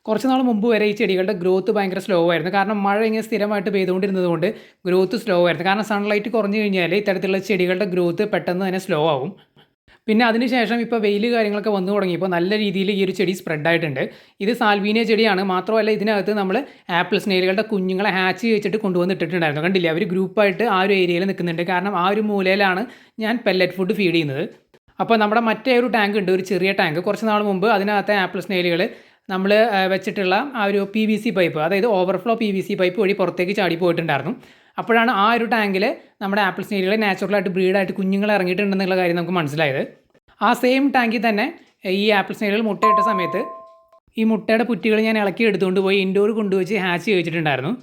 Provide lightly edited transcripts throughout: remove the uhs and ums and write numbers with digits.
കുറച്ച് നാൾ മുമ്പ് വരെ ഈ ചെടികളുടെ ഗ്രോത്ത് ഭയങ്കര സ്ലോ ആയിരുന്നു. കാരണം മഴ ഇങ്ങനെ സ്ഥിരമായിട്ട് പെയ്തുകൊണ്ടിരുന്നത് കൊണ്ട് ഗ്രോത്ത് സ്ലോ ആയിരുന്നു. കാരണം സൺലൈറ്റ് കുറഞ്ഞു കഴിഞ്ഞാൽ ഇത്തരത്തിലുള്ള ചെടികളുടെ ഗ്രോത്ത് പെട്ടെന്ന് തന്നെ സ്ലോ ആവും. പിന്നെ അതിനുശേഷം ഇപ്പോൾ വെയിൽ കാര്യങ്ങളൊക്കെ വന്നു തുടങ്ങിയപ്പോൾ നല്ല രീതിയിൽ ഈ ഒരു ചെടി സ്പ്രെഡ് ആയിട്ടുണ്ട്. ഇത് സാൽവീനിയ ചെടിയാണ്. മാത്രമല്ല ഇതിനകത്ത് നമ്മൾ ആപ്പിൾ സ്നെയിലുകളുടെ കുഞ്ഞുങ്ങളെ ഹാച്ച് ചെയ്യിച്ചിട്ട് കൊണ്ടുവന്ന് ഇട്ടിട്ടുണ്ടായിരുന്നു. കണ്ടില്ലേ, അവർ ഗ്രൂപ്പായിട്ട് ആ ഒരു ഏരിയയിൽ നിൽക്കുന്നുണ്ട്. കാരണം ആ ഒരു മൂലയിലാണ് ഞാൻ പെല്ലറ്റ് ഫുഡ് ഫീഡ് ചെയ്യുന്നത്. അപ്പോൾ നമ്മുടെ മറ്റേ ഒരു ടാങ്ക് ഉണ്ട്, ഒരു ചെറിയ ടാങ്ക്. കുറച്ച് നാൾ മുമ്പ് അതിനകത്തെ ആപ്പിൾ സ്നെയിലുകൾ നമ്മൾ വെച്ചിട്ടുള്ള ആ ഒരു PVC പൈപ്പ്, അതായത് ഓവർഫ്ലോ PVC പൈപ്പ് വഴി പുറത്തേക്ക് ചാടി പോയിട്ടുണ്ടായിരുന്നു. അപ്പോഴാണ് ആ ഒരു ടാങ്കിൽ നമ്മുടെ ആപ്പിൾ സ്നെയിലുകൾ നാച്ചുറലായിട്ട് ബ്രീഡായിട്ട് കുഞ്ഞുങ്ങൾ ഇറങ്ങിയിട്ടുണ്ടെന്നുള്ള കാര്യം നമുക്ക് മനസ്സിലായത്. ആ സെയിം ടാങ്കിൽ തന്നെ ഈ ആപ്പിൾ സ്നെയിലുകൾ മുട്ടയിട്ട സമയത്ത് ഈ മുട്ടയുടെ കുറ്റികൾ ഞാൻ ഇളക്കി എടുത്തുകൊണ്ട് പോയി ഇൻഡോർ കൊണ്ടുവച്ച് ഹാച്ച് ചെയ്യിച്ചിട്ടുണ്ടായിരുന്നു.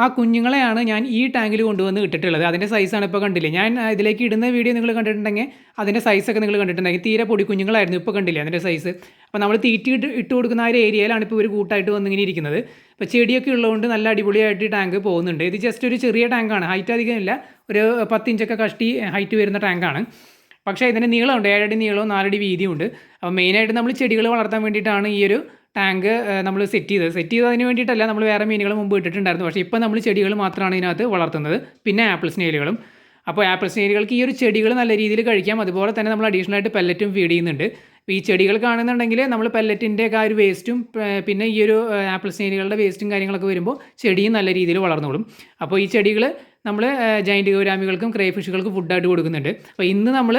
ആ കുഞ്ഞുങ്ങളെയാണ് ഞാൻ ഈ ടാങ്കിൽ കൊണ്ടുവന്ന് ഇട്ടിട്ടുള്ളത്. അതിൻ്റെ സൈസാണ് ഇപ്പോൾ കണ്ടില്ലേ. ഞാൻ ഇതിലേക്ക് ഇടുന്ന വീഡിയോ നിങ്ങൾ കണ്ടിട്ടുണ്ടെങ്കിൽ അതിൻ്റെ സൈസൊക്കെ നിങ്ങൾ കണ്ടിട്ടുണ്ടെങ്കിൽ തീരെ പൊടി കുഞ്ഞുങ്ങളായിരുന്നു. ഇപ്പോൾ കണ്ടില്ലേ അതിൻ്റെ സൈസ്. അപ്പോൾ നമ്മൾ തീറ്റി ഇട്ട് കൊടുക്കുന്ന ആ ഒരു ഏരിയയിലാണ് ഇപ്പോൾ ഒരു കൂട്ടായിട്ട് വന്നിങ്ങനെ ഇരിക്കുന്നത്. ഇപ്പോൾ ചെടിയൊക്കെ ഉള്ളതുകൊണ്ട് നല്ല അടിപൊളിയായിട്ട് ടാങ്ക് പോകുന്നുണ്ട്. ഇത് ജസ്റ്റ് ഒരു ചെറിയ ടാങ്കാണ്, ഹൈറ്റ് അധികമില്ല, ഒരു 10 ഇഞ്ചൊക്കെ കഷ്ടി ഹൈറ്റ് വരുന്ന ടാങ്കാണ്. പക്ഷേ ഇതിൻ്റെ നീളമുണ്ട്, 7 അടി നീളവും 4 അടി വീതിയുണ്ട്. അപ്പോൾ മെയിനായിട്ട് നമ്മൾ ചെടികൾ വളർത്താൻ വേണ്ടിയിട്ടാണ് ഈ ഒരു ടാങ്ക് നമ്മൾ സെറ്റ് ചെയ്തതിന് വേണ്ടിയിട്ടല്ല. നമ്മൾ വേറെ മീനുകൾ മുമ്പ് ഇട്ടിട്ടുണ്ടായിരുന്നു. പക്ഷേ ഇപ്പോൾ നമ്മൾ ചെടികൾ മാത്രമാണ് ഇതിനകത്ത് വളർത്തുന്നത്, പിന്നെ ആപ്പിൾ സ്നെയിലുകളും. അപ്പോൾ ആപ്പിൾ സ്നെയിലുകൾക്ക് ഈ ഒരു ചെടികൾ നല്ല രീതിയിൽ കഴിക്കാം. അതുപോലെ തന്നെ നമ്മൾ അഡീഷണൽ ആയിട്ട് പെല്ലറ്റും ഫീഡ് ചെയ്യുന്നുണ്ട്. അപ്പോൾ ഈ ചെടികൾ കാണുന്നുണ്ടെങ്കിൽ നമ്മൾ പെല്ലറ്റിൻ്റെ ആ ഒരു വേസ്റ്റും പിന്നെ ഈ ഒരു ആപ്പിൾ സ്നെയിലുകളുടെ വേസ്റ്റും കാര്യങ്ങളൊക്കെ വരുമ്പോൾ ചെടിയും നല്ല രീതിയിൽ വളർന്നോളും. അപ്പോൾ ഈ ചെടികൾ നമ്മൾ ജൈൻറ്റ് ഗൗരാമികൾക്കും ക്രേഫിഷുകൾക്കും ഫുഡായിട്ട് കൊടുക്കുന്നുണ്ട്. അപ്പോൾ ഇന്ന് നമ്മൾ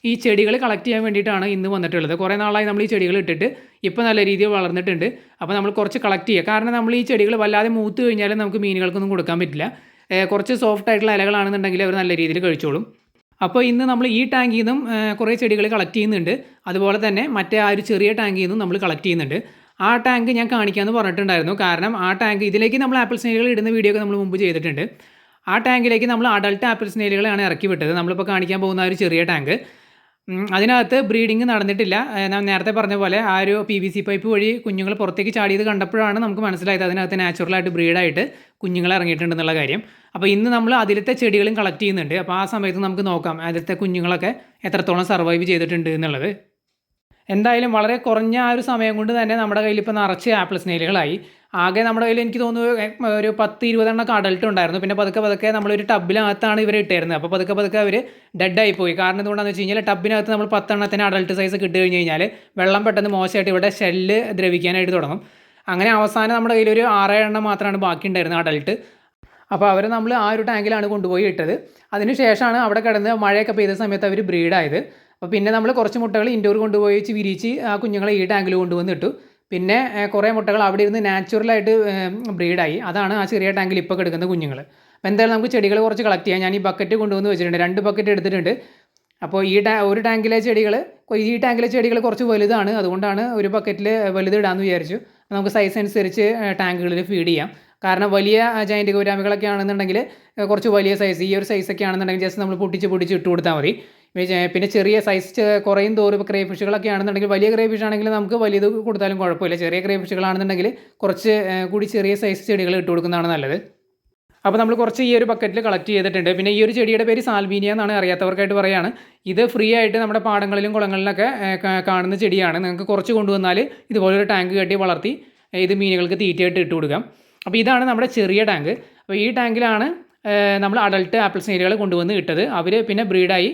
ഈ ചെടികൾ കളക്ട് ചെയ്യാൻ വേണ്ടിയിട്ടാണ് ഇന്ന് വന്നിട്ടുള്ളത്. കുറേ നാളായി നമ്മൾ ഈ ചെടികൾ ഇട്ടിട്ട് ഇപ്പോൾ നല്ല രീതിയിൽ വളർന്നിട്ടുണ്ട്. അപ്പോൾ നമ്മൾ കുറച്ച് കളക്ട് ചെയ്യുക. കാരണം നമ്മൾ ഈ ചെടികൾ വല്ലാതെ മൂത്ത് കഴിഞ്ഞാൽ നമുക്ക് മീനുകൾക്കൊന്നും കൊടുക്കാൻ പറ്റില്ല. കുറച്ച് സോഫ്റ്റ് ആയിട്ടുള്ള ഇലകളാണെന്നുണ്ടെങ്കിൽ അവർ നല്ല രീതിയിൽ കഴിച്ചോളും. അപ്പോൾ ഇന്ന് നമ്മൾ ഈ ടാങ്കിൽ നിന്നും കുറേ ചെടികൾ കളക്ട് ചെയ്യുന്നുണ്ട്. അതുപോലെ തന്നെ മറ്റേ ആ ഒരു ചെറിയ ടാങ്കിൽ നിന്നും നമ്മൾ കളക്ട് ചെയ്യുന്നുണ്ട്. ആ ടാങ്ക് ഞാൻ കാണിക്കാമെന്ന് പറഞ്ഞിട്ടുണ്ടായിരുന്നു. കാരണം ആ ടാങ്ക് ഇതിലേക്ക് നമ്മൾ ആപ്പിൾ സ്നെയിലുകൾ ഇടുന്ന വീഡിയോ ഒക്കെ നമ്മൾ മുമ്പ് ചെയ്തിട്ടുണ്ട്. ആ ടാങ്കിലേക്ക് നമ്മൾ അഡൾട്ട് ആപ്പിൾ സ്നെയിലുകളാണ് ഇറക്കി വിട്ടത്. നമ്മളിപ്പോൾ കാണിക്കാൻ പോകുന്ന ആ ഒരു ചെറിയ ടാങ്ക്. അതിനകത്ത് ബ്രീഡിങ് നടന്നിട്ടില്ല. ഞാൻ നേരത്തെ പറഞ്ഞ പോലെ ആ ഒരു PVC പൈപ്പ് വഴി കുഞ്ഞുങ്ങൾ പുറത്തേക്ക് ചാടിയത് കണ്ടപ്പോഴാണ് നമുക്ക് മനസ്സിലായത് അതിനകത്ത് നാച്ചുറലായിട്ട് ബ്രീഡായിട്ട് കുഞ്ഞുങ്ങൾ ഇറങ്ങിയിട്ടുണ്ടെന്നുള്ള കാര്യം. അപ്പോൾ ഇന്ന് നമ്മൾ അതിലത്തെ ചെടികളും കളക്ട് ചെയ്യുന്നുണ്ട്. അപ്പോൾ ആ സമയത്ത് നമുക്ക് നോക്കാം അതിലത്തെ കുഞ്ഞുങ്ങളൊക്കെ എത്രത്തോളം സർവൈവ് ചെയ്തിട്ടുണ്ട് എന്നുള്ളത്. എന്തായാലും വളരെ കുറഞ്ഞ ആ ഒരു സമയം കൊണ്ട് തന്നെ നമ്മുടെ കയ്യിൽ ഇപ്പോൾ നിറച്ച് ആപ്പിൾ സ്നെയിലുകളായി. ആകെ നമ്മുടെ കയ്യിൽ എനിക്ക് തോന്നുന്നു ഒരു 10-20 എണ്ണമൊക്കെ അഡൾട്ട് ഉണ്ടായിരുന്നു. പിന്നെ പതുക്കെ നമ്മളൊരു ടബിനകത്താണ് ഇവരെ ഇട്ടായിരുന്നത്. അപ്പോൾ പതുക്കെ അവർ ഡെഡായി പോയി. കാരണം എന്തുകൊണ്ടാണെന്ന് വെച്ച് കഴിഞ്ഞാൽ ടബിനകത്ത് നമ്മൾ 10 എണ്ണത്തിന് അഡൾട്ട് സൈസ് കിട്ടി കഴിഞ്ഞ് കഴിഞ്ഞാൽ വെള്ളം പെട്ടെന്ന് മോശമായിട്ട് ഇവിടെ ഷെല്ല് ദ്രവിക്കാനായിട്ട് തുടങ്ങും. അങ്ങനെ അവസാനം നമ്മുടെ കയ്യിൽ ഒരു 6-7 എണ്ണം മാത്രമാണ് ബാക്കി ഉണ്ടായിരുന്നത് അഡൾട്ട്. അപ്പോൾ അവർ നമ്മൾ ആ ഒരു ടാങ്കിലാണ് കൊണ്ടുപോയി ഇട്ടത്. അതിന് ശേഷമാണ് അവിടെ കിടന്ന് മഴയൊക്കെ പെയ്ത സമയത്ത് അവർ ബ്രീഡായത്. അപ്പോൾ പിന്നെ നമ്മൾ കുറച്ച് മുട്ടകൾ ഇൻഡോർ കൊണ്ടുപോയി വിരിച്ച് ആ കുഞ്ഞുങ്ങളെ ഈ ടാങ്കിൽ കൊണ്ടുവന്ന് ഇട്ടു. പിന്നെ കുറേ മുട്ടകൾ അവിടെ ഇരുന്ന് നാച്ചുറലായിട്ട് ബ്രീഡായി. അതാണ് ആ ചെറിയ ടാങ്കിൽ ഇപ്പോൾ കിടക്കുന്ന കുഞ്ഞുങ്ങൾ. അപ്പോൾ എന്തായാലും നമുക്ക് ചെടികൾ കുറച്ച് കളക്ട് ചെയ്യാം. ഞാൻ ഈ ബക്കറ്റ് കൊണ്ടുവന്ന് വെച്ചിട്ടുണ്ട്, 2 ബക്കറ്റ് എടുത്തിട്ടുണ്ട്. അപ്പോൾ ഒരു ടാങ്കിലെ ചെടികൾ, ഈ ടാങ്കിലെ ചെടികൾ കുറച്ച് വലുതാണ്, അതുകൊണ്ടാണ് ഒരു ബക്കറ്റിൽ വലുത് ഇടാമെന്ന് വിചാരിച്ചു. നമുക്ക് സൈസ് അനുസരിച്ച് ടാങ്കുകളിൽ ഫീഡ് ചെയ്യാം. കാരണം വലിയ ജൈൻറ്റ് ഗൗരാമികളൊക്കെ ആണെന്നുണ്ടെങ്കിൽ കുറച്ച് വലിയ സൈസ്, ഈ ഒരു സൈസൊക്കെ ആണെന്നുണ്ടെങ്കിൽ ജസ്റ്റ് നമ്മൾ പൊട്ടിച്ച് ഇട്ട് കൊടുത്താൽ മതി. പിന്നെ ചെറിയ സൈസ് കുറയും തോറും ഇപ്പോൾ ക്രേഫിഷുകളൊക്കെ ആണെന്നുണ്ടെങ്കിൽ, വലിയ ക്രേഫിഷ് ആണെങ്കിൽ നമുക്ക് വലിയത് കൊടുത്താലും കുഴപ്പമില്ല. ചെറിയ ക്രേഫിഷുകളാണെന്നുണ്ടെങ്കിൽ കുറച്ച് കൂടി ചെറിയ സൈസ് ചെടികൾ ഇട്ട് കൊടുക്കുന്നതാണ് നല്ലത്. അപ്പോൾ നമ്മൾ കുറച്ച് ഈ ഒരു ബക്കറ്റിൽ കളക്ട് ചെയ്തിട്ടുണ്ട്. പിന്നെ ഈ ഒരു ചെടിയുടെ പേര് സാൽവീനിയ എന്നാണ്, അറിയാത്തവർക്കായിട്ട് പറയുകയാണ്. ഇത് ഫ്രീ ആയിട്ട് നമ്മുടെ പാടങ്ങളിലും കുളങ്ങളിലൊക്കെ കാണുന്ന ചെടിയാണ്. നിങ്ങൾക്ക് കുറച്ച് കൊണ്ടുവന്നാൽ ഇതുപോലൊരു ടാങ്ക് കെട്ടി വളർത്തി ഇത് മീനുകൾക്ക് തീറ്റയായിട്ട് ഇട്ട് കൊടുക്കാം. അപ്പോൾ ഇതാണ് നമ്മുടെ ചെറിയ ടാങ്ക്. അപ്പോൾ ഈ ടാങ്കിലാണ് നമ്മൾ അഡൾട്ട് ആപ്പിൾ സ്നെയിലുകൾ കൊണ്ടുവന്ന് ഇട്ടത്. അവർ പിന്നെ ബ്രീഡായി.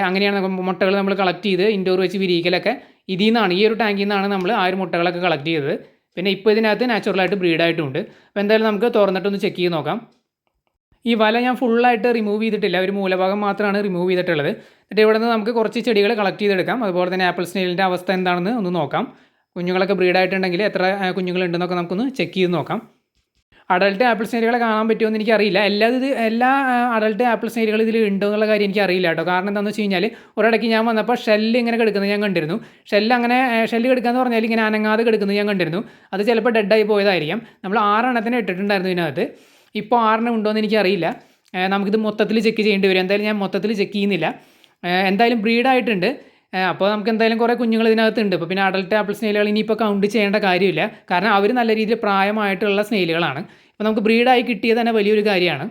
അങ്ങനെയാണ് മുട്ടകൾ നമ്മൾ കളക്ട് ചെയ്ത് ഇൻഡോർ വെച്ച് വിരിയിക്കലൊക്കെ ഇതിൽ നിന്നാണ്, ഈ ഒരു ടാങ്കിൽ നിന്നാണ് നമ്മൾ ആ ഒരു മുട്ടകളൊക്കെ കളക്ട് ചെയ്തത്. പിന്നെ ഇപ്പോൾ ഇതിനകത്ത് നാച്ചുറലായിട്ട് ബ്രീഡായിട്ടുണ്ട്. അപ്പോൾ എന്തായാലും നമുക്ക് തുറന്നിട്ടൊന്ന് ചെക്ക് ചെയ്ത് നോക്കാം. ഈ വല ഞാൻ ഫുള്ളായിട്ട് റിമൂവ് ചെയ്തിട്ടില്ല, ഒരു മൂലഭാഗം മാത്രമാണ് റിമൂവ് ചെയ്തിട്ടുള്ളത്. എന്നിട്ട് ഇവിടെ നിന്ന് നമുക്ക് കുറച്ച് ചെടികൾ കളക്ട് ചെയ്തെടുക്കാം. അതുപോലെ തന്നെ ആപ്പിൾ സ്നെയിലിൻ്റെ അവസ്ഥ എന്താണെന്ന് ഒന്ന് നോക്കാം. കുഞ്ഞുങ്ങളൊക്കെ ബ്രീഡായിട്ടുണ്ടെങ്കിൽ എത്ര കുഞ്ഞുങ്ങളുണ്ടെന്നൊക്കെ നമുക്കൊന്ന് ചെക്ക് ചെയ്ത് നോക്കാം. അഡൾട്ട് ആപ്പിൾ സ്നെയിലുകളെ കാണാൻ പറ്റുമെന്ന് എനിക്കറിയില്ല. എല്ലാ അഡൾട്ട് ആപ്പിൾ സ്നെയിലുകൾ ഇതിൽ ഉണ്ടോ എന്നുള്ള കാര്യം എനിക്കറിയില്ല കേട്ടോ. കാരണം എന്താണെന്ന് വെച്ച് കഴിഞ്ഞാൽ ഒരിടയ്ക്ക് ഞാൻ വന്നപ്പോൾ ഷെല്ല് ഇങ്ങനെ കിടക്കുന്നത് ഞാൻ കണ്ടിരുന്നു. ഷെല്ല് കിടക്കാന്ന് പറഞ്ഞാൽ ഇങ്ങനെ അനങ്ങാതെ കിടക്കുന്നത് ഞാൻ കണ്ടിരുന്നു. അത് ചിലപ്പോൾ ഡെഡായി പോയതായിരിക്കാം. നമ്മൾ 6 എണ്ണത്തിന് ഇട്ടിട്ടുണ്ടായിരുന്നു ഇതിനകത്ത്. ഇപ്പോൾ 6 എണ്ണം ഉണ്ടോ എന്ന് എനിക്കറിയില്ല. നമുക്കിത് മൊത്തത്തിൽ ചെക്ക് ചെയ്യേണ്ടി വരും. എന്തായാലും ഞാൻ മൊത്തത്തിൽ ചെക്ക് ചെയ്യുന്നില്ല. എന്തായാലും ബ്രീഡായിട്ടുണ്ട്. അപ്പോൾ നമുക്ക് എന്തായാലും കുറേ കുഞ്ഞുങ്ങൾ ഇതിനകത്തുണ്ട്. ഇപ്പോൾ പിന്നെ അഡൾട്ട് ആപ്പിൾ സ്നെയിലുകൾ ഇനിയിപ്പോൾ കൗണ്ട് ചെയ്യേണ്ട കാര്യമില്ല. കാരണം അവർ നല്ല രീതിയിൽ പ്രായമായിട്ടുള്ള സ്നെയിലുകളാണ്. ഇപ്പോൾ നമുക്ക് ബ്രീഡായി കിട്ടിയത് തന്നെ വലിയൊരു കാര്യമാണ്.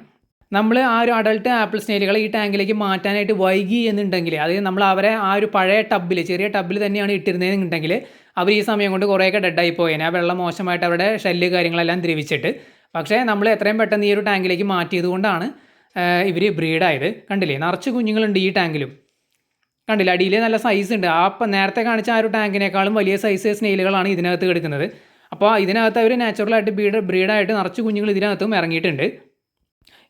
നമ്മൾ ആ ഒരു അഡൾട്ട് ആപ്പിൾ സ്നെയിലുകളെ ഈ ടാങ്കിലേക്ക് മാറ്റാനായിട്ട് വൈകി എന്നുണ്ടെങ്കിൽ, അതായത് നമ്മൾ അവരെ ആ ഒരു പഴയ ടബിൽ, ചെറിയ ടബിൽ തന്നെയാണ് ഇട്ടിരുന്നതെന്നുണ്ടെങ്കിൽ അവർ ഈ സമയം കൊണ്ട് കുറേയൊക്കെ ഡെഡായി പോയേനെ. ആ വെള്ളം മോശമായിട്ട് അവരുടെ ഷെല്ല് കാര്യങ്ങളെല്ലാം ദ്രവിച്ചിട്ട്. പക്ഷേ നമ്മൾ എത്രയും പെട്ടെന്ന് ഈ ഒരു ടാങ്കിലേക്ക് മാറ്റിയത് കൊണ്ടാണ് ഇവർ ബ്രീഡായത്. കണ്ടില്ലേ, നിറച്ച് കുഞ്ഞുങ്ങളുണ്ട് ഈ ടാങ്കിലും. കണ്ടില്ല, അടിയിൽ നല്ല സൈസ് ഉണ്ട്. നേരത്തെ കാണിച്ച ആ ഒരു ടാങ്കിനേക്കാളും വലിയ സൈസ് സ്നെയിലുകളാണ് ഇതിനകത്ത് കിടക്കുന്നത്. അപ്പോൾ ഇതിനകത്ത് അവർ നാച്ചുറലായിട്ട് ബ്രീഡായിട്ട് നിറച്ച് കുഞ്ഞുങ്ങൾ ഇതിനകത്തും ഇറങ്ങിയിട്ടുണ്ട്.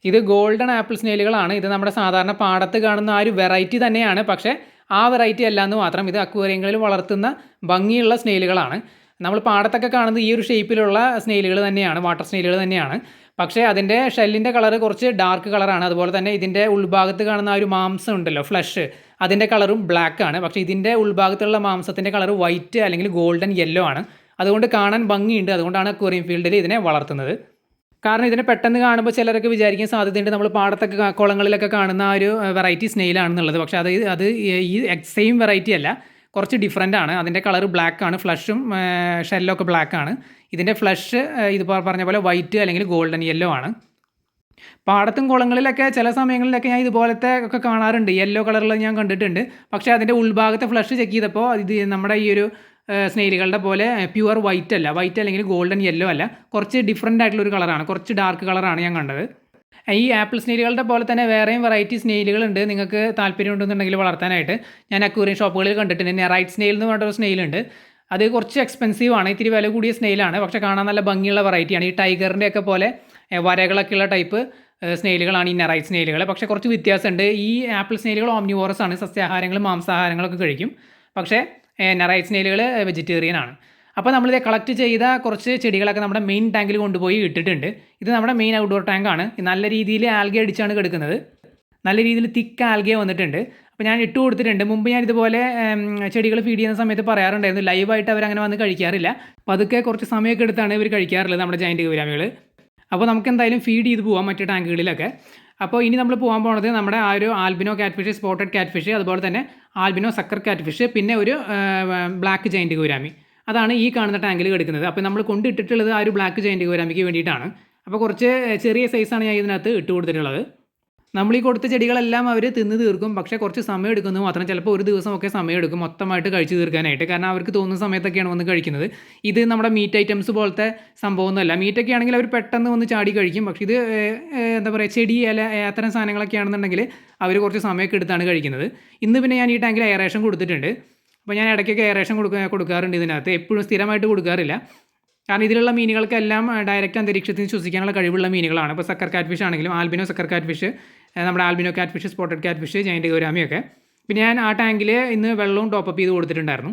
ഇത് ഗോൾഡൻ ആപ്പിൾ സ്നെയിലുകളാണ്. ഇത് നമ്മുടെ സാധാരണ പാടത്ത് കാണുന്ന ആ ഒരു വെറൈറ്റി തന്നെയാണ്. പക്ഷേ ആ വെറൈറ്റി അല്ല എന്ന് മാത്രം. ഇത് അക്വേറിയങ്ങളിൽ വളർത്തുന്ന ഭംഗിയുള്ള സ്നെയിലുകളാണ്. നമ്മൾ പാടത്തൊക്കെ കാണുന്നത് ഈ ഒരു ഷേപ്പിലുള്ള സ്നെയിലുകൾ തന്നെയാണ്, വാട്ടർ സ്നെയിലുകൾ തന്നെയാണ്. പക്ഷേ അതിൻ്റെ ഷെല്ലിൻ്റെ കളറ് കുറച്ച് ഡാർക്ക് കളറാണ്. അതുപോലെ തന്നെ ഇതിൻ്റെ ഉൾഭാഗത്ത് കാണുന്ന ആ ഒരു മാംസം ഉണ്ടല്ലോ, ഫ്ലഷ്, അതിൻ്റെ കളറും ബ്ലാക്ക് ആണ്. പക്ഷേ ഇതിൻ്റെ ഉൾഭാഗത്തുള്ള മാംസത്തിൻ്റെ കളർ വൈറ്റ് അല്ലെങ്കിൽ ഗോൾഡൻ യെല്ലോ ആണ്. അതുകൊണ്ട് കാണാൻ ഭംഗിയുണ്ട്. അതുകൊണ്ടാണ് അക്വേറിയം ഫീൽഡിൽ ഇതിനെ വളർത്തുന്നത്. കാരണം ഇതിനെ പെട്ടെന്ന് കാണുമ്പോൾ ചിലരൊക്കെ വിചാരിക്കാൻ സാധ്യതയുണ്ട് നമ്മൾ പാടത്തൊക്കെ കുളങ്ങളിലൊക്കെ കാണുന്ന ആ ഒരു വെറൈറ്റി സ്നെയിലാണെന്നുള്ളത്. പക്ഷേ അത് ഈ സെയിം വെറൈറ്റി അല്ല, കുറച്ച് ഡിഫറൻ്റ് ആണ്. അതിൻ്റെ കളർ ബ്ലാക്ക് ആണ്, ഫ്ലഷും ഷെല്ലൊക്കെ ബ്ലാക്ക് ആണ്. ഇതിൻ്റെ ഫ്ലഷ് ഇത് പറഞ്ഞ പോലെ വൈറ്റ് അല്ലെങ്കിൽ ഗോൾഡൻ യെല്ലോ ആണ്. പാടത്തും കുളങ്ങളിലൊക്കെ ചില സമയങ്ങളിലൊക്കെ ഞാൻ ഇതുപോലത്തെ ഒക്കെ കാണാറുണ്ട്, യെല്ലോ കളറിൽ ഞാൻ കണ്ടിട്ടുണ്ട്. പക്ഷേ അതിൻ്റെ ഉൾഭാഗത്തെ ഫ്ലഷ് ചെക്ക് ചെയ്തപ്പോൾ ഇത് നമ്മുടെ ഈ ഒരു സ്നെയിലുകളുടെ പോലെ പ്യുവർ വൈറ്റ് അല്ല, വൈറ്റ് അല്ലെങ്കിൽ ഗോൾഡൻ യെല്ലോ അല്ല, കുറച്ച് ഡിഫറൻ്റ് ആയിട്ടുള്ളൊരു കളറാണ്, കുറച്ച് ഡാർക്ക് കളറാണ് ഞാൻ കണ്ടത്. ഈ ആപ്പിൾ സ്നെയിലുകളുടെ പോലെ തന്നെ വേറെയും വെറൈറ്റി സ്നെയിലുകളുണ്ട്. നിങ്ങൾക്ക് താല്പര്യം ഉണ്ടെന്നുണ്ടെങ്കിൽ വളർത്താനായിട്ട് ഞാൻ അക്വേറിയം ഷോപ്പുകളിൽ കണ്ടിട്ടുണ്ട്. നെറൈറ്റ് സ്നെയിൽ എന്ന് പറഞ്ഞൊരു സ്നെയിലുണ്ട്. അത് കുറച്ച് എക്സ്പെൻസീവ് ആണ്, ഇത്തിരി വില കൂടിയ സ്നെയിലാണ്. പക്ഷേ കാണാൻ നല്ല ഭംഗിയുള്ള വെറൈറ്റിയാണ്. ഈ ടൈഗറിൻ്റെ ഒക്കെ പോലെ വരകളൊക്കെയുള്ള ടൈപ്പ് സ്നെയിലുകളാണ് ഈ നെറൈറ്റ് സ്നെയിലുകൾ. പക്ഷേ കുറച്ച് വ്യത്യാസമുണ്ട്. ഈ ആപ്പിൾ സ്നെയിലുകൾ ഓംനിവോറസ് ആണ്, സസ്യാഹാരങ്ങളും മാംസാഹാരങ്ങളൊക്കെ കഴിക്കും. പക്ഷേ നെറൈറ്റ് സ്നെയിലുകൾ വെജിറ്റേറിയൻ ആണ്. അപ്പോൾ നമ്മളിത് കളക്ട് ചെയ്ത കുറച്ച് ചെടികളൊക്കെ നമ്മുടെ മെയിൻ ടാങ്കിൽ കൊണ്ടുപോയി ഇട്ടിട്ടുണ്ട്. ഇത് നമ്മുടെ മെയിൻ ഔട്ട്ഡോർ ടാങ്കാണ്. നല്ല രീതിയിൽ ആൽഗെ അടിച്ചാണ് കിടക്കുന്നത്. നല്ല രീതിയിൽ തിക്ക് ആൽഗെ വന്നിട്ടുണ്ട്. അപ്പോൾ ഞാൻ ഇട്ട് കൊടുത്തിട്ടുണ്ട്. മുമ്പ് ഞാൻ ഇതുപോലെ ചെടികൾ ഫീഡ് ചെയ്യുന്ന സമയത്ത് പറയാറുണ്ടായിരുന്നു, ലൈവായിട്ട് അവരങ്ങനെ വന്ന് കഴിക്കാറില്ല. അപ്പോൾ അതൊക്കെ കുറച്ച് സമയമൊക്കെ എടുത്താണ് ഇവർ കഴിക്കാറുള്ളത്, നമ്മുടെ ജയൻറ്റ് ഗൗരാമികൾ. അപ്പോൾ നമുക്ക് എന്തായാലും ഫീഡ് ചെയ്ത് പോകാം മറ്റു ടാങ്കുകളിലൊക്കെ. അപ്പോൾ ഇനി നമ്മൾ പോകാൻ പോകുന്നത് നമ്മുടെ ആ ഒരു albino cat fish, spotted cat fish, അതുപോലെ തന്നെ ആൽബിനോ സക്കർ ക്യാറ്റ് ഫിഷ്, പിന്നെ ഒരു ബ്ലാക്ക് ജയൻറ്റ് ഗൗരാമി, അതാണ് ഈ കാണുന്ന ടാങ്കിൽ കിടക്കുന്നത്. അപ്പോൾ നമ്മൾ കൊണ്ടിട്ടിട്ടുള്ളത് ആ ഒരു ബ്ലാക്ക് ജയൻറ്റ് ഗൗരാമിക്ക് വേണ്ടിയിട്ടാണ്. അപ്പോൾ കുറച്ച് ചെറിയ സൈസാണ് ഞാൻ ഇതിനകത്ത് ഇട്ട് കൊടുത്തിട്ടുള്ളത്. നമ്മൾ ഈ കൊടുത്ത ചെടികളെല്ലാം അവർ തിന്ന് തീർക്കും. പക്ഷേ കുറച്ച് സമയം എടുക്കുന്നത് മാത്രം. ചിലപ്പോൾ ഒരു ദിവസമൊക്കെ സമയം എടുക്കും മൊത്തമായിട്ട് കഴിച്ച് തീർക്കാനായിട്ട്. കാരണം അവർക്ക് തോന്നുന്ന സമയത്തൊക്കെയാണ് വന്ന് കഴിക്കുന്നത്. ഇത് നമ്മുടെ മീറ്റ് ഐറ്റംസ് പോലത്തെ സംഭവമൊന്നുമല്ല. മീറ്റൊക്കെ ആണെങ്കിൽ അവർ പെട്ടെന്ന് വന്ന് ചാടി കഴിക്കും. പക്ഷേ ഇത് എന്താ പറയുക, ചെടി അത്തരം സാധനങ്ങളൊക്കെ ആണെന്നുണ്ടെങ്കിൽ അവർ കുറച്ച് സമയമൊക്കെ എടുത്താണ് കഴിക്കുന്നത്. ഇന്ന് പിന്നെ ഞാൻ ഈ ടാങ്കിൽ എയറേഷൻ കൊടുത്തിട്ടുണ്ട്. അപ്പോൾ ഞാൻ ഇടയ്ക്കൊക്കെ എയറേഷൻ കൊടുക്കാറുണ്ട് ഇതിനകത്ത്. എപ്പോഴും സ്ഥിരമായിട്ട് കൊടുക്കാറില്ല. കാരണം ഇതിലുള്ള മീനുകൾക്കെല്ലാം ഡയറക്റ്റ് അന്തരീക്ഷത്തിൽ ശ്വസിക്കാനുള്ള കഴിവുള്ള മീനുകളാണ്. ഇപ്പോൾ സക്കർ കാറ്റ് ഫിഷ് ആണെങ്കിലും ആൽബിനോ സക്കർ കാറ്റ് ഫിഷ്, നമ്മുടെ albino cat fish, spotted cat fish, giant ഗൗരാമിയൊക്കെ. പിന്നെ ഞാൻ ആ ടാങ്കിൽ ഇന്ന് വെള്ളവും ടോപ്പപ്പ് ചെയ്ത് കൊടുത്തിട്ടുണ്ടായിരുന്നു.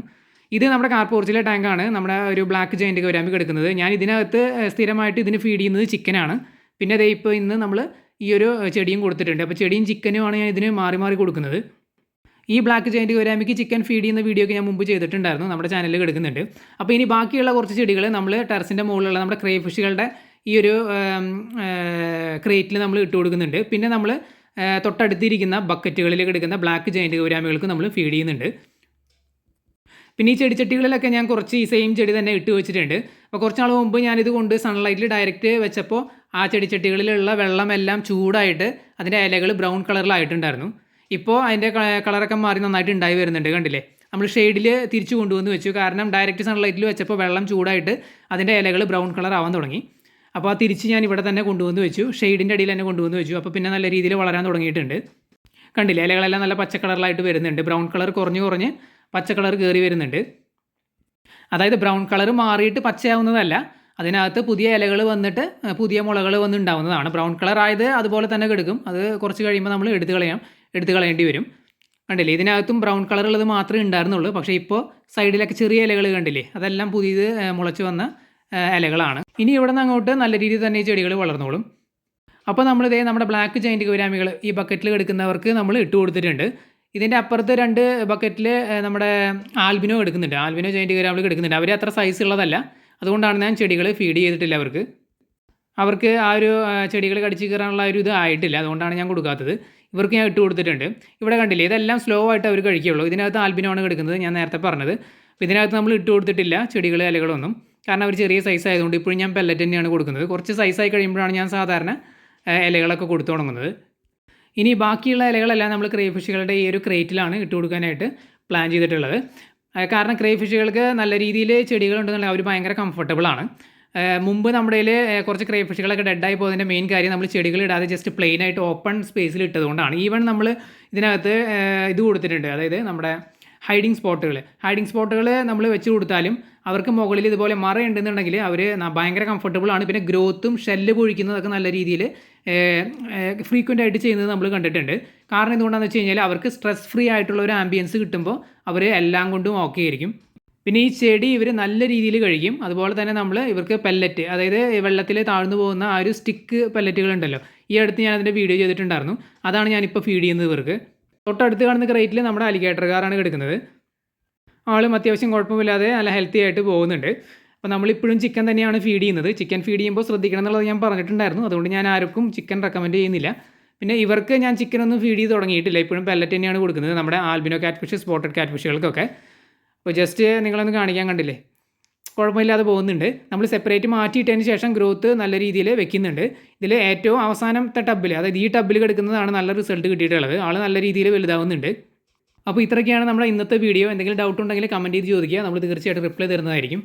ഇത് നമ്മുടെ കാർപോർച്ചിലെ ടാങ്കാണ് നമ്മുടെ ഒരു ബ്ലാക്ക് ജയൻറ്റ് ഗൗരാമി കിടക്കുന്നത്. ഞാൻ ഇതിനകത്ത് സ്ഥിരമായിട്ട് ഇതിന് ഫീഡ് ചെയ്യുന്നത് ചിക്കനാണ്. പിന്നെ അതേ ഇപ്പോൾ ഇന്ന് നമ്മൾ ഈ ഒരു ചെടിയും കൊടുത്തിട്ടുണ്ട്. അപ്പോൾ ചെടിയും ചിക്കനുമാണ് ഞാൻ ഇതിന് മാറി മാറി കൊടുക്കുന്നത്. ഈ ബ്ലാക്ക് ജയൻറ്റ് ഗൗരാമിക്ക് ചിക്കൻ ഫീഡ് ചെയ്യുന്ന വീഡിയോ ഒക്കെ ഞാൻ മുമ്പ് ചെയ്തിട്ടുണ്ടായിരുന്നു, നമ്മുടെ ചാനലിൽ കിടക്കുന്നുണ്ട്. അപ്പോൾ ഇനി ബാക്കിയുള്ള കുറച്ച് ചെടികൾ നമ്മൾ ടെറസിൻ്റെ മുകളിലുള്ള നമ്മുടെ ക്രേ ഫിഷുകളുടെ ഈ ഒരു ക്രേറ്റിൽ നമ്മൾ ഇട്ട് കൊടുക്കുന്നുണ്ട്. പിന്നെ നമ്മൾ തൊട്ടടുത്തിരിക്കുന്ന ബക്കറ്റുകളിൽ കിടക്കുന്ന ബ്ലാക്ക് ജയൻറ്റ് ഗൗരാമികൾക്ക് നമ്മൾ ഫീഡ് ചെയ്യുന്നുണ്ട്. പിന്നെ ഈ ചെടിച്ചട്ടികളിലൊക്കെ ഞാൻ കുറച്ച് ഈ സെയിം ചെടി തന്നെ ഇട്ട് വെച്ചിട്ടുണ്ട്. അപ്പോൾ കുറച്ച് നാൾ മുമ്പ് ഞാനിത് കൊണ്ട് സൺലൈറ്റിൽ ഡയറക്റ്റ് വെച്ചപ്പോൾ ആ ചെടിച്ചട്ടികളിലുള്ള വെള്ളമെല്ലാം ചൂടായിട്ട് അതിൻ്റെ ഇലകൾ ബ്രൗൺ കളറിലായിട്ടുണ്ടായിരുന്നു. ഇപ്പോൾ അതിൻ്റെ കളറൊക്കെ മാറി നന്നായിട്ട് ഉണ്ടായി വരുന്നുണ്ട്. കണ്ടില്ലേ, നമ്മൾ ഷെയ്ഡിൽ തിരിച്ചു കൊണ്ടുവന്ന് വെച്ചു. കാരണം ഡയറക്റ്റ് സൺലൈറ്റിൽ വെച്ചപ്പോൾ വെള്ളം ചൂടായിട്ട് അതിൻ്റെ ഇലകൾ ബ്രൗൺ കളർ ആവാൻ തുടങ്ങി. അപ്പോൾ ആ തിരിച്ച് ഞാൻ ഇവിടെ തന്നെ കൊണ്ടുവന്ന് വെച്ചു, ഷെയ്ഡിൻ്റെ അടിയിൽ തന്നെ കൊണ്ടുവന്ന് വെച്ചു. അപ്പോൾ പിന്നെ നല്ല രീതിയിൽ വളരാൻ തുടങ്ങിയിട്ടുണ്ട്. കണ്ടില്ലേ, ഇലകളെല്ലാം നല്ല പച്ച കളറിലായിട്ട് വരുന്നുണ്ട്. ബ്രൗൺ കളർ കുറഞ്ഞ് പച്ച കളർ കയറി വരുന്നുണ്ട്. അതായത് ബ്രൗൺ കളർ മാറിയിട്ട് പച്ചയാവുന്നതല്ല, അതിനകത്ത് പുതിയ ഇലകൾ വന്നിട്ട് പുതിയ മുളകൾ വന്നുണ്ടാവുന്നതാണ്. ബ്രൗൺ കളർ ആയത് അതുപോലെ തന്നെ കിടക്കും. അത് കുറച്ച് കഴിയുമ്പോൾ നമ്മൾ എടുത്ത് കളയേണ്ടി വരും. കണ്ടില്ലേ, ഇതിനകത്തും ബ്രൗൺ കളറുള്ളത് മാത്രമേ ഉണ്ടായിരുന്നുള്ളൂ. പക്ഷേ ഇപ്പോൾ സൈഡിലൊക്കെ ചെറിയ ഇലകൾ കണ്ടില്ലേ, അതെല്ലാം പുതിയത് മുളച്ച് വന്ന ഇലകളാണ്. ഇനി ഇവിടെ നിന്ന് അങ്ങോട്ട് നല്ല രീതിയിൽ തന്നെ ഈ ചെടികൾ വളർന്നോളും. അപ്പോൾ നമ്മളിതേ നമ്മുടെ ബ്ലാക്ക് ജയൻറ്റ് ഗൗരാമികൾ ഈ ബക്കറ്റിൽ എടുക്കുന്നവർക്ക് നമ്മൾ ഇട്ട് കൊടുത്തിട്ടുണ്ട്. ഇതിൻ്റെ അപ്പുറത്ത് 2 ബക്കറ്റിൽ നമ്മുടെ ആൽബിനോ എടുക്കുന്നുണ്ട്, ആൽബിനോ ജയൻറ്റ് ഗൗരാമികൾ എടുക്കുന്നുണ്ട്. അവർ അത്ര സൈസ് ഉള്ളതല്ല, അതുകൊണ്ടാണ് ഞാൻ ചെടികൾ ഫീഡ് ചെയ്തിട്ടില്ല. അവർക്ക് ആ ഒരു ചെടികൾ കടിച്ച് കയറാനുള്ള ഒരു ഇത് ആയിട്ടില്ല, അതുകൊണ്ടാണ് ഞാൻ കൊടുക്കാത്തത്. ഇവർക്ക് ഞാൻ ഇട്ട് കൊടുത്തിട്ടുണ്ട്. ഇവിടെ കണ്ടില്ലേ, ഇതെല്ലാം സ്ലോ ആയിട്ട് അവർ കഴിക്കുകയുള്ളൂ. ഇതിനകത്ത് ആൽബിനോ ആണ് കിടക്കുന്നത്, ഞാൻ നേരത്തെ പറഞ്ഞത്. അപ്പോൾ ഇതിനകത്ത് നമ്മൾ ഇട്ട് കൊടുത്തിട്ടില്ല ചെടികൾ, ഇലകളൊന്നും. കാരണം അവർ ചെറിയ സൈസ് ആയതുകൊണ്ട് ഇപ്പോഴും ഞാൻ പെല്ലറ്റ് തന്നെയാണ് കൊടുക്കുന്നത്. കുറച്ച് സൈസായി കഴിയുമ്പോഴാണ് ഞാൻ സാധാരണ ഇലകളൊക്കെ കൊടുത്തു തുടങ്ങുന്നത്. ഇനി ബാക്കിയുള്ള ഇലകളെല്ലാം നമ്മൾ ക്രേ ഫിഷുകളുടെ ഈ ഒരു ക്രേറ്റിലാണ് ഇട്ട് കൊടുക്കാനായിട്ട് പ്ലാൻ ചെയ്തിട്ടുള്ളത്. കാരണം ക്രേ ഫിഷുകൾക്ക് നല്ല രീതിയിൽ ചെടികളുണ്ടെന്നുണ്ടെങ്കിൽ അവർ ഭയങ്കര കംഫർട്ടബിളാണ്. മുമ്പ് നമ്മുടെ കയ്യിൽ കുറച്ച് ക്രേ ഫിഷുകളൊക്കെ ഡെഡായി പോയതിൻ്റെ മെയിൻ കാര്യം നമ്മൾ ചെടികളിടാതെ ജസ്റ്റ് പ്ലെയിൻ ആയിട്ട് ഓപ്പൺ സ്പേസിൽ ഇട്ടതുകൊണ്ടാണ്. ഈവൻ നമ്മൾ ഇതിനകത്ത് ഇത് കൊടുത്തിട്ടുണ്ട്, അതായത് നമ്മുടെ ഹൈഡിങ് സ്പോട്ടുകൾ നമ്മൾ വെച്ച് കൊടുത്താലും അവർക്ക് മുകളിൽ ഇതുപോലെ മറയുണ്ടെന്നുണ്ടെങ്കിൽ അവർ ഭയങ്കര കംഫർട്ടബിളാണ്. പിന്നെ ഗ്രോത്തും ഷെല്ല് പൊഴിക്കുന്നതൊക്കെ നല്ല രീതിയിൽ ഫ്രീക്വൻ്റ് ആയിട്ട് ചെയ്യുന്നത് നമ്മൾ കണ്ടിട്ടുണ്ട്. കാരണം എന്തുകൊണ്ടാണെന്ന് വെച്ച് കഴിഞ്ഞാൽ അവർക്ക് സ്ട്രെസ് ഫ്രീ ആയിട്ടുള്ള ഒരു ആംബിയൻസ് കിട്ടുമ്പോൾ അവർ എല്ലാം കൊണ്ടും ഓക്കെ ആയിരിക്കും. പിന്നെ ഈ ചെടി ഇവർ നല്ല രീതിയിൽ കഴിക്കും. അതുപോലെ തന്നെ നമ്മൾ ഇവർക്ക് പെല്ലറ്റ്, അതായത് വെള്ളത്തിൽ താഴ്ന്നു പോകുന്ന ആ ഒരു സ്റ്റിക്ക് പെല്ലറ്റുകളുണ്ടല്ലോ, ഈ അടുത്ത് ഞാൻ അതിൻ്റെ വീഡിയോ ചെയ്തിട്ടുണ്ടായിരുന്നു. അതാണ് ഞാനിപ്പോൾ ഫീഡ് ചെയ്യുന്നത് ഇവർക്ക്. തൊട്ടടുത്ത് കാണുന്ന ക്രേറ്റിൽ നമ്മുടെ അലിഗേറ്റർ കാറാണ് കിടക്കുന്നത്. ആളും അത്യാവശ്യം കുഴപ്പമില്ലാതെ നല്ല ഹെൽത്തി ആയിട്ട് പോകുന്നുണ്ട്. അപ്പോൾ നമ്മളിപ്പോഴും ചിക്കൻ തന്നെയാണ് ഫീഡ് ചെയ്യുന്നത്. ചിക്കൻ ഫീഡ് ചെയ്യുമ്പോൾ ശ്രദ്ധിക്കണം എന്നുള്ളത് ഞാൻ പറഞ്ഞിട്ടുണ്ടായിരുന്നു. അതുകൊണ്ട് ഞാൻ ആർക്കും ചിക്കൻ റെക്കമെൻഡ് ചെയ്യുന്നില്ല. പിന്നെ ഇവർക്ക് ഞാൻ ചിക്കനൊന്നും ഫീഡ് ചെയ്ത് തുടങ്ങിയിട്ടില്ല. ഇപ്പോഴും പെല്ലറ്റ് തന്നെയാണ് കൊടുക്കുന്നത്, നമ്മുടെ albino cat fish, spotted cat ഫിഷുകൾക്കൊക്കെ. അപ്പോൾ ജസ്റ്റ് നിങ്ങളൊന്ന് കാണിക്കാൻ കണ്ടില്ലേ, കുഴപ്പമില്ലാതെ പോകുന്നുണ്ട്. നമ്മൾ സെപ്പറേറ്റ് മാറ്റിയിട്ടതിന് ശേഷം ഗ്രോത്ത് നല്ല രീതിയിൽ വെക്കുന്നുണ്ട്. ഇതിൽ ഏറ്റവും അവസാനത്തെ ടബിൽ, അതായത് ഈ ടബിൽ കിടക്കുന്നതാണ് നല്ല റിസൾട്ട് കിട്ടിയിട്ടുള്ളത്. ആൾ നല്ല രീതിയിൽ വലുതാവുന്നുണ്ട്. അപ്പോൾ ഇത്രയൊക്കെയാണ് നമ്മുടെ ഇന്നത്തെ വീഡിയോ. എന്തെങ്കിലും ഡൗട്ട് ഉണ്ടെങ്കിൽ കമൻറ്റ് ചെയ്ത് ചോദിക്കുക, നമ്മൾ തീർച്ചയായിട്ടും റിപ്ലൈ തരുന്നതായിരിക്കും.